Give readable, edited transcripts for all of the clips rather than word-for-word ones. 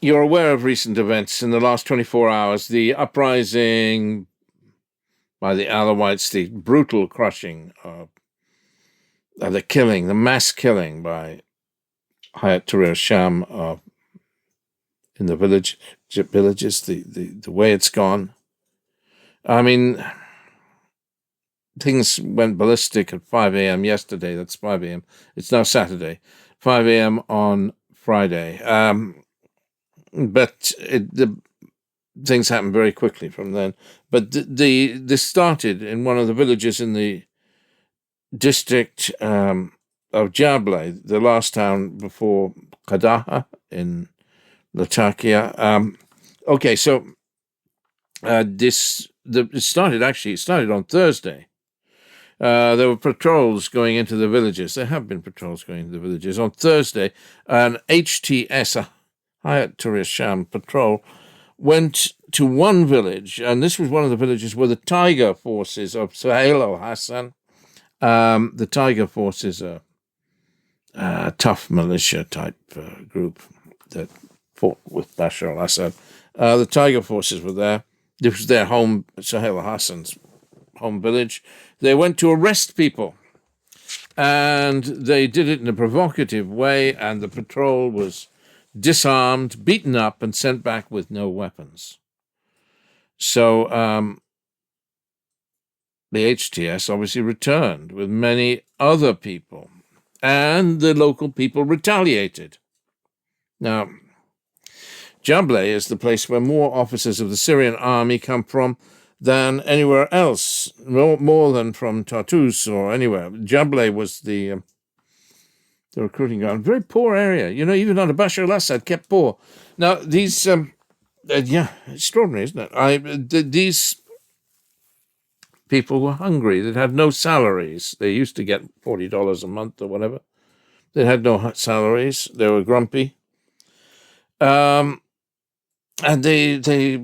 You're aware of recent events in the last 24 hours, the uprising by the Alawites, the brutal crushing of the killing, the mass killing by Hayat Tahrir Sham in the villages, the way it's gone. I mean, things went ballistic at 5 a.m. yesterday. That's 5 a.m. It's now Saturday, 5 a.m. on Friday. But the things happened very quickly from then. But this started in one of the villages in the district of Jabl, the last town before Kardaha in Latakia. It started on Thursday. There were patrols going into the villages. There have been patrols going into the villages. On Thursday, an HTS, a Hayat Tahrir Sham patrol, went to one village, and this was one of the villages where the Tiger forces of Suhail al-Hassan, the Tiger forces are a tough militia-type group that fought with Bashar al-Assad. The Tiger forces were there. This was their home, Suhail al-Hassan's home village. They went to arrest people, and they did it in a provocative way, and the patrol was disarmed, beaten up, and sent back with no weapons. So the HTS obviously returned with many other people, and the local people retaliated. Now, Jabl is the place where more officers of the Syrian army come from than anywhere else, more than from Tartus or anywhere. Jabl was the recruiting ground. Very poor area. Even under Bashar al-Assad, kept poor. Now, these, extraordinary, isn't it? These people were hungry. They had no salaries. They used to get $40 a month or whatever. They had no salaries. They were grumpy. And they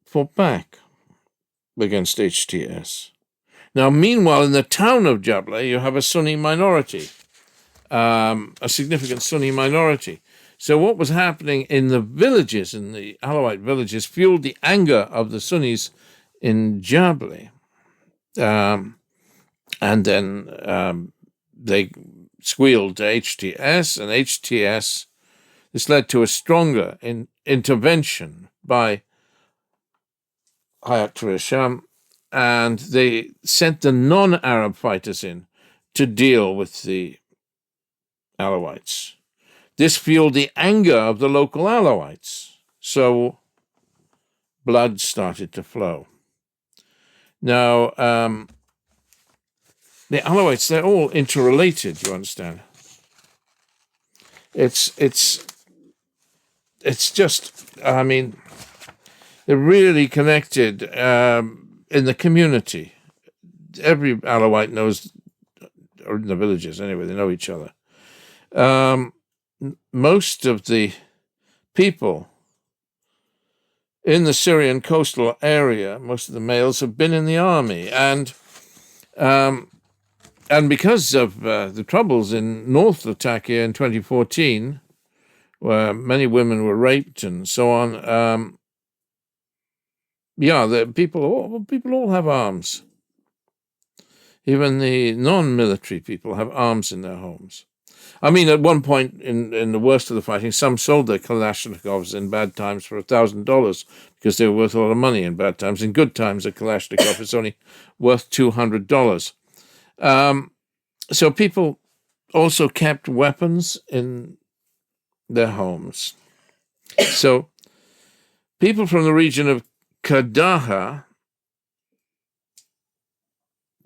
fought back against HTS. Now, meanwhile, in the town of Jabl, you have a Sunni minority, a significant Sunni minority. So what was happening in the villages, in the Alawite villages, fueled the anger of the Sunnis in Jabl. And then they squealed to HTS, and HTS, this led to a stronger intervention by Hayat Tahrir Sham, and they sent the non-Arab fighters in to deal with the Alawites. This fueled the anger of the local Alawites, so blood started to flow. Now, the Alawites, they're all interrelated, you understand. It's just, they're really connected in the community. Every Alawite knows, or in the villages anyway, they know each other. Most of the people in the Syrian coastal area, most of the males have been in the army, and because of the troubles in North Latakia in 2014, where many women were raped and so on, the people all have arms. Even the non-military people have arms in their homes. At one point in the worst of the fighting, some sold their Kalashnikovs in bad times for $1,000 because they were worth a lot of money in bad times. In good times, a Kalashnikov is only worth $200. So people also kept weapons in their homes. So people from the region of Kardaha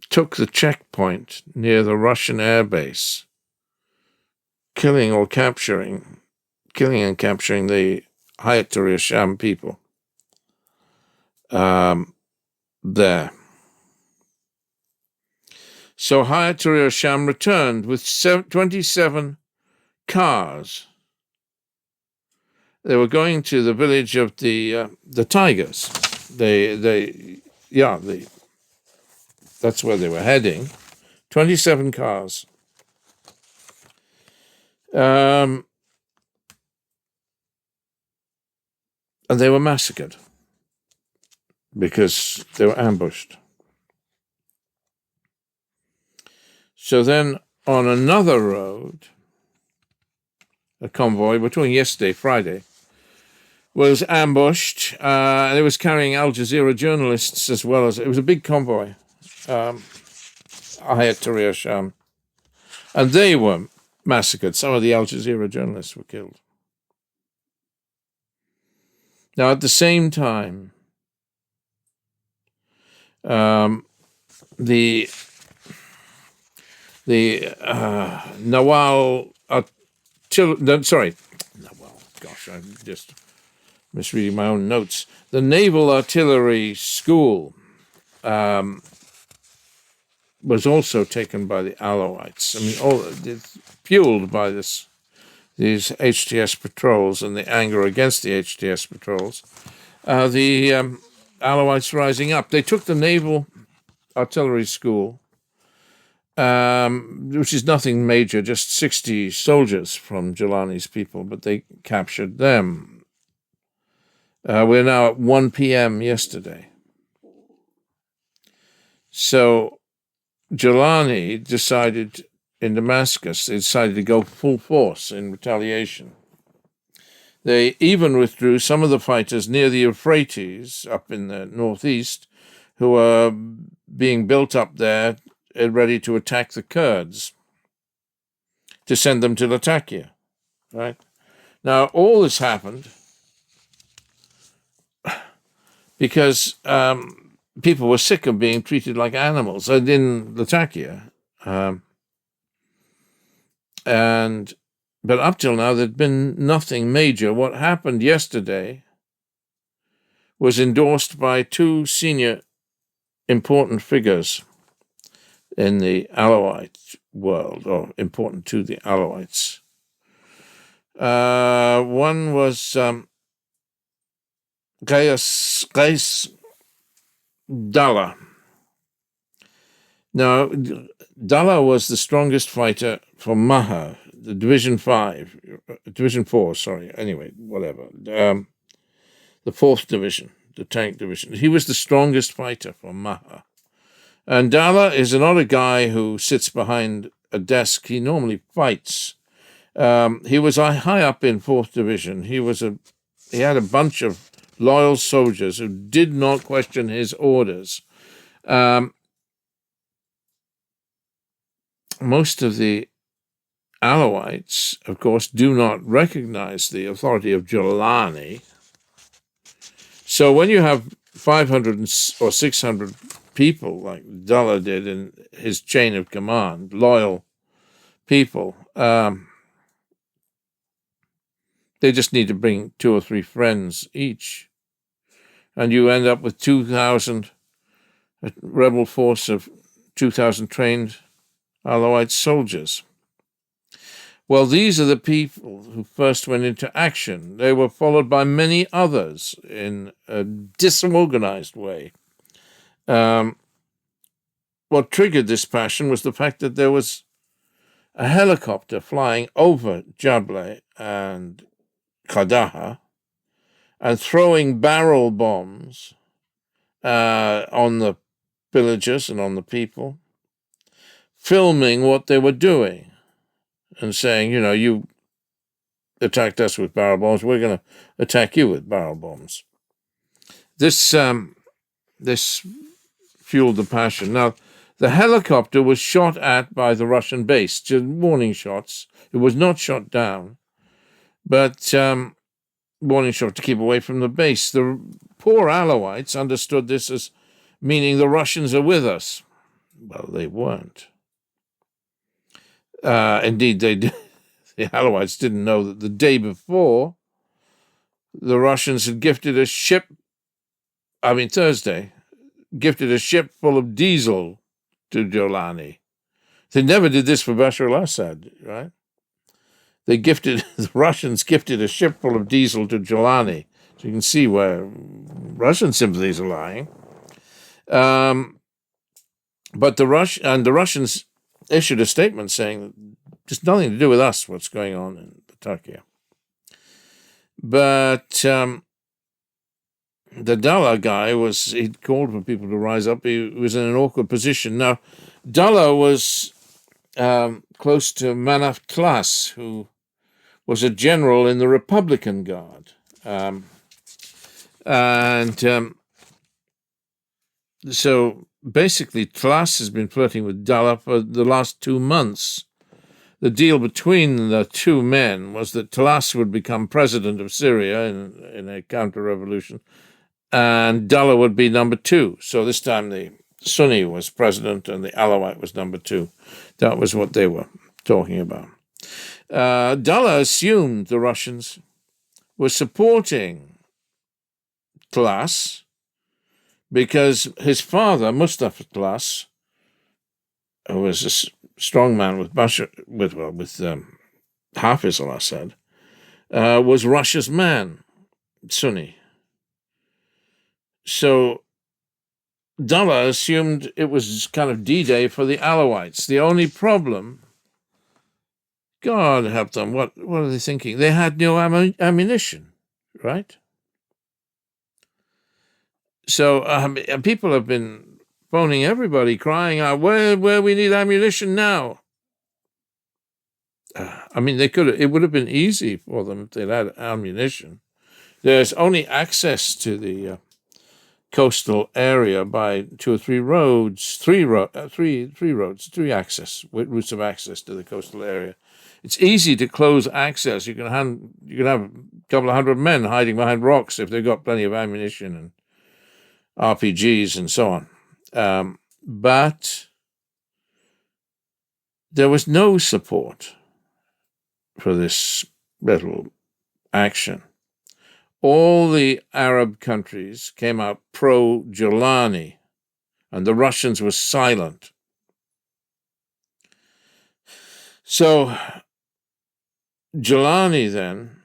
took the checkpoint near the Russian air base, killing and capturing the Hayat Tahrir Sham people there. So Hayat Tahrir Sham returned with 27 cars. They were going to the village of the Tigers. That's where they were heading. 27 cars. and they were massacred because they were ambushed. So then on another road, a convoy, we're talking yesterday, Friday, was ambushed, and it was carrying Al Jazeera journalists as well as, it was a big convoy, Hayat Tahrir Sham, and they were massacred. Some of the Al Jazeera journalists were killed. Now, at the same time, the Nawal, I'm just misreading my own notes. The Naval Artillery School was also taken by the Alawites. I mean, fueled by these HTS patrols and the anger against the HTS patrols. The Alawites rising up. They took the Naval Artillery School, which is nothing major, just 60 soldiers from Jilani's people, but they captured them. We're now at 1 p.m. yesterday. So Jilani decided in Damascus, they decided to go full force in retaliation. They even withdrew some of the fighters near the Euphrates, up in the northeast, who were being built up there, ready to attack the Kurds, to send them to Latakia. Right? Now, all this happened because people were sick of being treated like animals in Latakia. But up till now, there'd been nothing major. What happened yesterday was endorsed by two senior important figures in the Alawite world, or important to the Alawites. One was Qais Dalla. Now, Dalla was the strongest fighter for Maha, the Division 4, anyway, whatever. The 4th Division, the tank division. He was the strongest fighter for Maha. And Dalla is not a guy who sits behind a desk. He normally fights. He was high up in 4th Division. He had a bunch of loyal soldiers who did not question his orders. Most of the Alawites, of course, do not recognize the authority of Jilani. So when you have 500 or 600 people, like Dalla did in his chain of command, loyal people, they just need to bring 2 or 3 friends each. And you end up with 2,000, a rebel force of 2,000 trained Alawite soldiers. Well, these are the people who first went into action. They were followed by many others in a disorganized way. What triggered this passion was the fact that there was a helicopter flying over Jabl and Kardaha and throwing barrel bombs on the villagers and on the people, filming what they were doing and saying, you attacked us with barrel bombs, we're going to attack you with barrel bombs. This fueled the passion. Now, the helicopter was shot at by the Russian base, just warning shots. It was not shot down, but warning shot to keep away from the base. The poor Alawites understood this as meaning the Russians are with us. Well, they weren't. Indeed, they did. The Alawites didn't know that the day before, the Russians had gifted a ship, Thursday, gifted a ship full of diesel to Jilani. They never did this for Bashar al-Assad, right? The Russians gifted a ship full of diesel to Jilani. So you can see where Russian sympathies are lying. But the Russians issued a statement saying that there's nothing to do with us, what's going on in Latakia. But the Dalla guy he'd called for people to rise up. He was in an awkward position. Now, Dalla was close to Manaf Tlas, who was a general in the Republican Guard. So basically, Tlas has been flirting with Dalla for the last 2 months. The deal between the two men was that Tlas would become president of Syria in a counter-revolution, and Dalla would be number 2. So this time the Sunni was president and the Alawite was number 2. That was what they were talking about. Dalla assumed the Russians were supporting Tlas because his father, Mustafa Tlas, who was a strong man with Hafiz al-Assad, was Russia's man, Sunni. So Dalla assumed it was kind of D-Day for the Alawites. The only problem, God help them, what are they thinking? They had no ammunition, right? So people have been phoning everybody, crying out, where we need ammunition now. I mean, it would have been easy for them if they'd had ammunition. There's only access to the coastal area by 2 or 3 roads, three routes, 3 routes of access to the coastal area. It's easy to close access. You can have a couple of hundred men hiding behind rocks if they've got plenty of ammunition and RPGs and so on. But there was no support for this little action. All the Arab countries came out pro-Jilani, and the Russians were silent. So Jilani then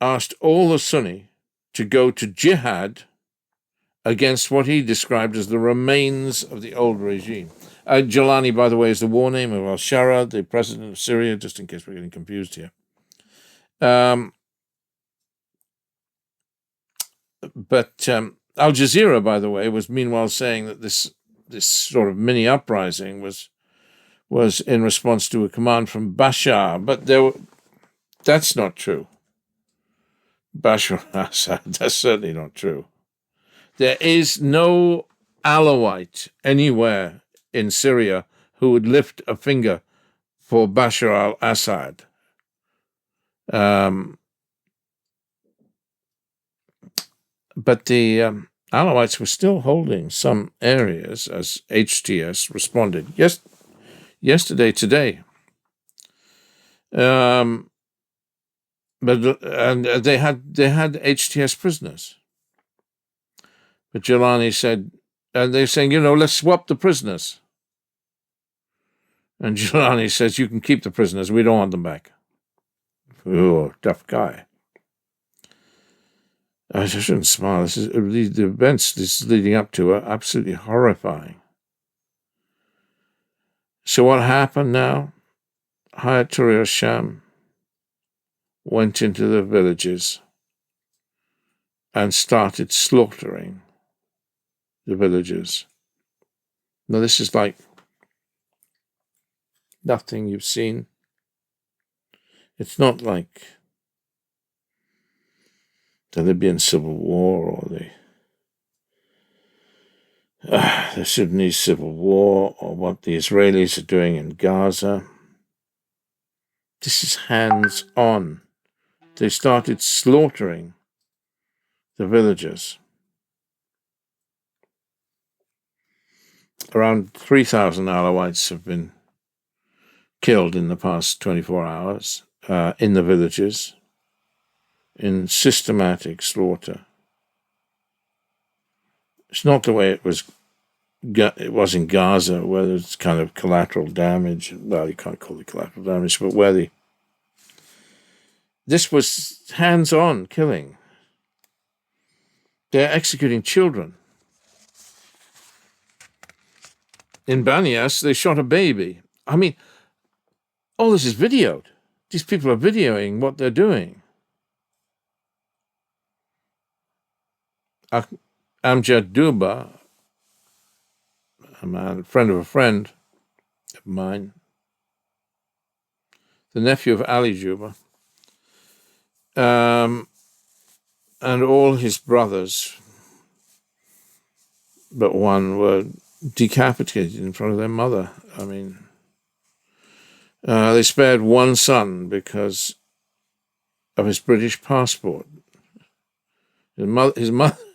asked all the Sunni to go to jihad against what he described as the remains of the old regime. Jilani, by the way, is the war name of al-Shara, the president of Syria, just in case we're getting confused here. But Al Jazeera, by the way, was meanwhile saying that this sort of mini uprising was in response to a command from Bashar. But that's not true. Bashar al-Assad, that's certainly not true. There is no Alawite anywhere in Syria who would lift a finger for Bashar al-Assad. But the Alawites were still holding some areas, as HTS responded yesterday, today. But they had HTS prisoners. But Jilani said, and they're saying, let's swap the prisoners. And Jilani says, you can keep the prisoners. We don't want them back. Oh, tough guy. I shouldn't smile. The events this is leading up to are absolutely horrifying. So what happened now? Hayat Tahrir al-Sham went into the villages and started slaughtering the villagers. Now this is like nothing you've seen. It's not like the Libyan civil war or the Sudanese civil war or what the Israelis are doing in Gaza. This is hands-on. They started slaughtering the villagers. Around 3,000 Alawites have been killed in the past 24 hours in the villages in systematic slaughter. It's not the way it was in Gaza, where there's kind of collateral damage. Well, you can't call it collateral damage, but this was hands-on killing. They're executing children. In Banias, they shot a baby. I mean, all this is videoed. These people are videoing what they're doing. Amjad Duba, a friend of a friend of mine, the nephew of Ali Juba, and all his brothers, but one, were decapitated in front of their mother. I mean, they spared one son because of his British passport. His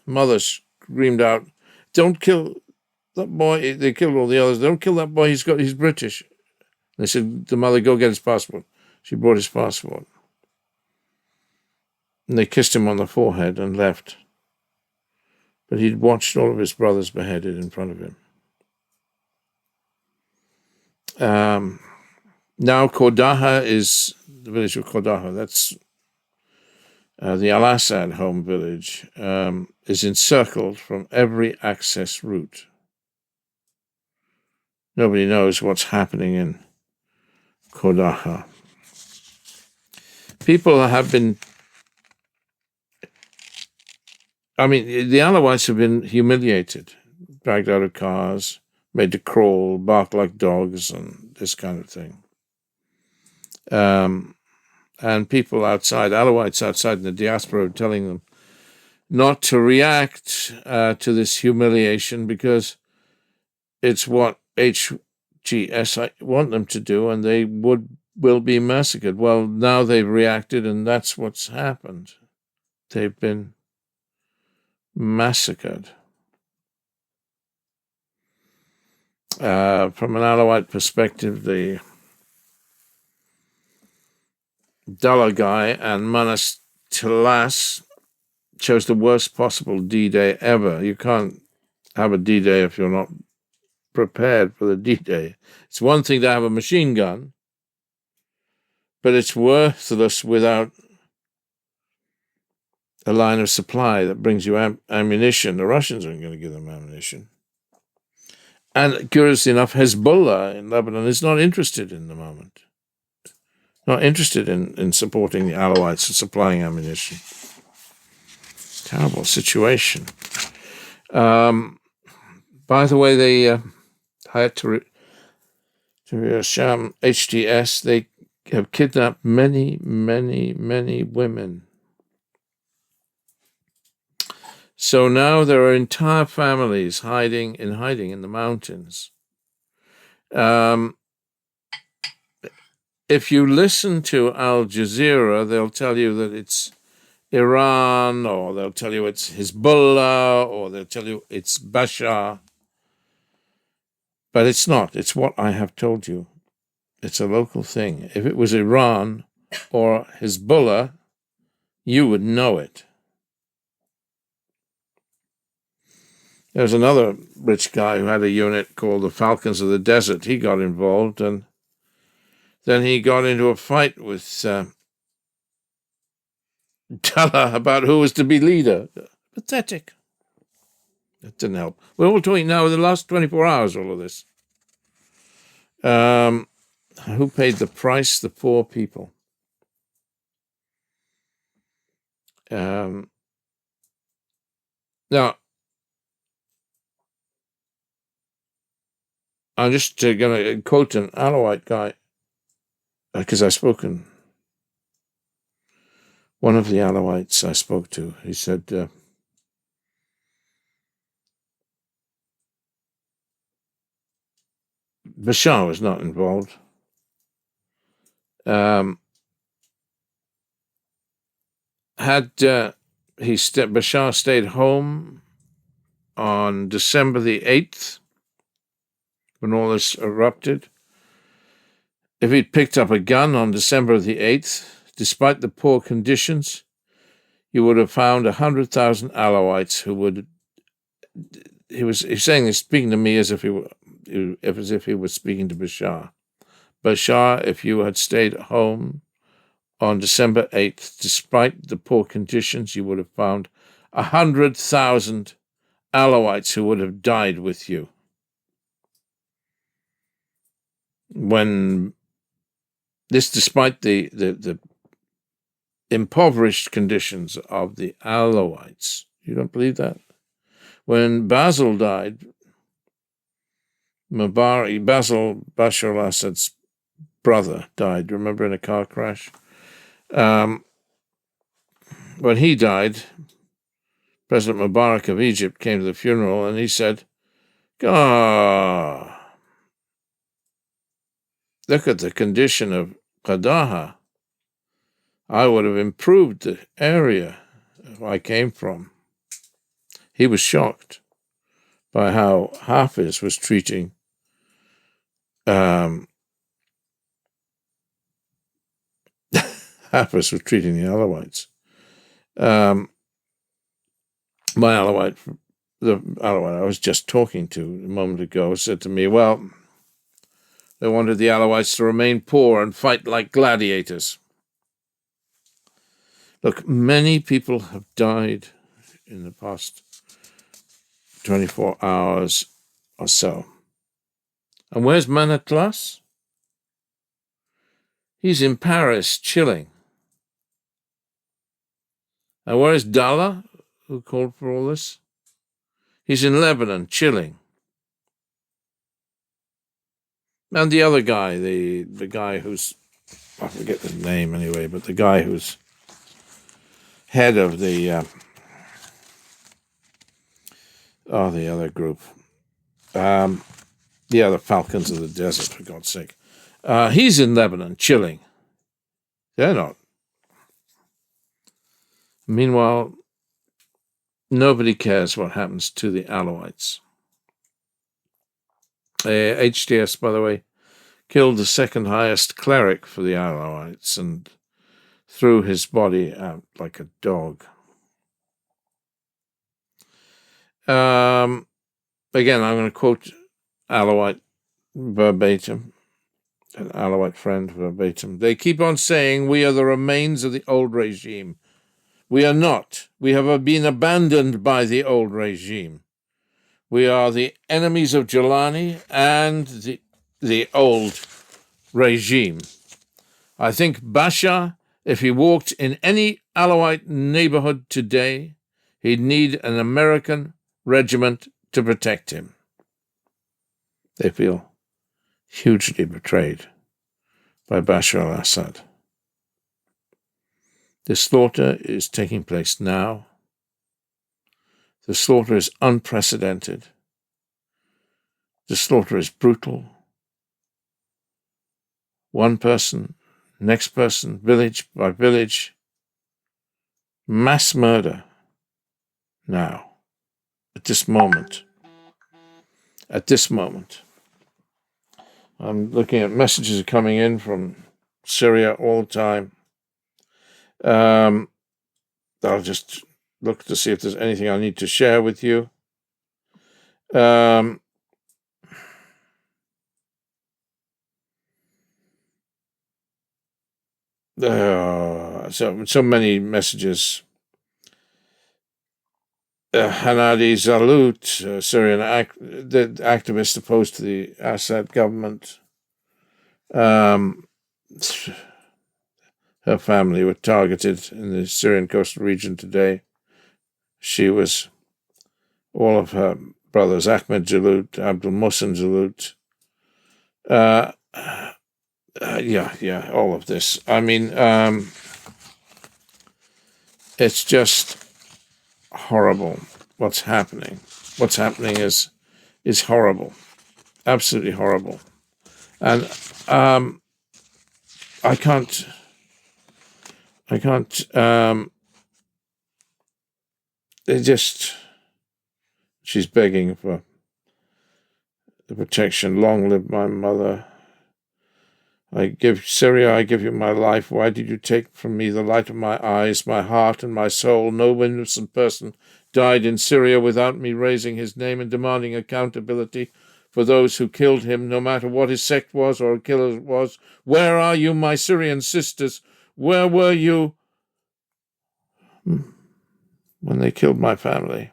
mother screamed out, "Don't kill that boy." They killed all the others. "Don't kill that boy. He's British." They said, "The mother, go get his passport." She brought his passport. And they kissed him on the forehead and left. But he'd watched all of his brothers beheaded in front of him. Now Kardaha is the village of Kardaha. That's the Al-Assad home village, is encircled from every access route. Nobody knows what's happening in Kardaha. People have been, the Alawites have been humiliated, dragged out of cars, made to crawl, bark like dogs, and this kind of thing. And people outside, Alawites outside in the diaspora, are telling them not to react to this humiliation because it's what HGS want them to do, and they will be massacred. Well, now they've reacted, and that's what's happened. They've been massacred. From an Alawite perspective, the Dalagai and Manas Tilas chose the worst possible D-Day ever. You can't have a D-Day if you're not prepared for the D-Day. It's one thing to have a machine gun, but it's worthless without a line of supply that brings you ammunition. The Russians aren't going to give them ammunition. And curiously enough, Hezbollah in Lebanon is not interested in the moment. Not interested in supporting the Alawites and supplying ammunition. Terrible situation. By the way, they hired to Sham HTS. They have kidnapped many, many, many women. So now there are entire families hiding in the mountains. If you listen to Al Jazeera, they'll tell you that it's Iran, or they'll tell you it's Hezbollah, or they'll tell you it's Bashar. But it's not. It's what I have told you. It's a local thing. If it was Iran or Hezbollah, you would know it. There was another rich guy who had a unit called the Falcons of the Desert. He got involved, and then he got into a fight with Tala about who was to be leader. Pathetic. That didn't help. We're all talking now in the last 24 hours, all of this. Who paid the price? The poor people. Now, I'm just going to quote an Alawite guy, because I've spoken. One of the Alawites I spoke to, he said, Bashar was not involved. Bashar stayed home on December the 8th, when all this erupted. If he'd picked up a gun on December the 8th, despite the poor conditions, you would have found 100,000 Alawites who would. He's saying this, speaking to me as if he was speaking to Bashar. Bashar, if you had stayed at home on December 8th, despite the poor conditions, you would have found 100,000 Alawites who would have died with you. When this, despite the impoverished conditions of the Alawites You don't believe that? When Basil died, Basil, Bashar al-Assad's brother, died, remember, in a car crash? When he died, President Mubarak of Egypt came to the funeral and he said, "Ah, look at the condition of Kardaha. I would have improved the area I came from." He was shocked by how Hafiz was treating Hafiz was treating the Alawites. The Alawite I was just talking to a moment ago said to me, well, they wanted the Alawites to remain poor and fight like gladiators. Look, many people have died in the past 24 hours or so. And where's Manatlas? He's in Paris, chilling. And where's Dalla, who called for all this? He's in Lebanon, chilling. And the other guy, the guy who's, I forget the name anyway, but the guy who's head of the other group. The Falcons of the Desert, for God's sake. He's in Lebanon, chilling. They're not. Meanwhile, nobody cares what happens to the Alawites. HTS, by the way, killed the second highest cleric for the Alawites and threw his body out like a dog. Again, I'm going to quote Alawite verbatim, an Alawite friend verbatim. They keep on saying, we are the remains of the old regime. We are not. We have been abandoned by the old regime. We are the enemies of Jelani and the old regime. I think Bashar, if he walked in any Alawite neighborhood today, he'd need an American regiment to protect him. They feel hugely betrayed by Bashar al-Assad. The slaughter is taking place now. The slaughter is unprecedented. The slaughter is brutal. One person, next person, village by village. Mass murder. Now, at this moment. I'm looking at messages coming in from Syria all the time. I'll just look to see if there's anything I need to share with you. So many messages. Hanadi Zalut, Syrian the activist opposed to the Assad government. Her family were targeted in the Syrian coastal region today. She was, all of her brothers, Ahmed Jalut, Abdul Mohsen Jalut. All of this. I mean, it's just horrible what's happening. What's happening is horrible, absolutely horrible, and I can't. She's begging for the protection. Long live my mother. Syria, I give you my life. Why did you take from me the light of my eyes, my heart, and my soul? No innocent person died in Syria without me raising his name and demanding accountability for those who killed him, no matter what his sect was or a killer was. Where are you, my Syrian sisters? Where were you when they killed my family?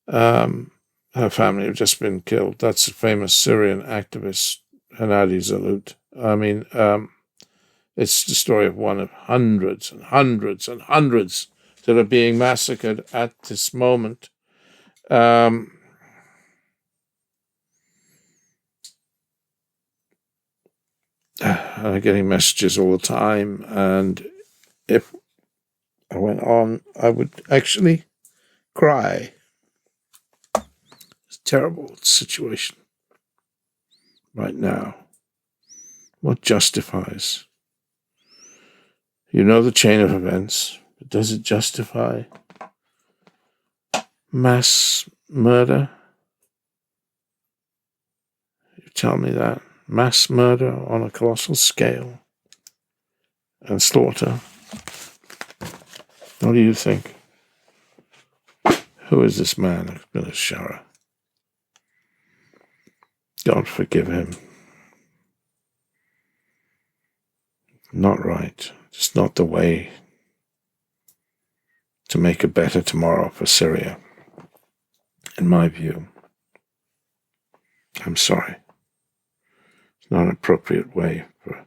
Her family have just been killed. That's a famous Syrian activist, Hanadi Zalut. I mean, it's the story of one of hundreds and hundreds and hundreds, that are being massacred at this moment. I'm getting messages all the time, and if I went on, I would actually cry. It's a terrible situation right now. What justifies? You know the chain of events, but does it justify mass murder? You tell me that. Mass murder on a colossal scale and slaughter. What do you think? Who is this man, Shara? God forgive him. Not right. It's not the way to make a better tomorrow for Syria, in my view. I'm sorry. It's not an appropriate way for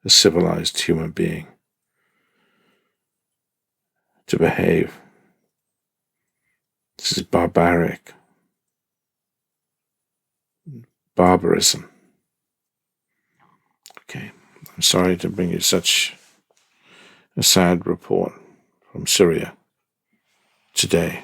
a civilized human being to behave. This is barbaric. Barbarism. Okay. I'm sorry to bring you such a sad report from Syria today.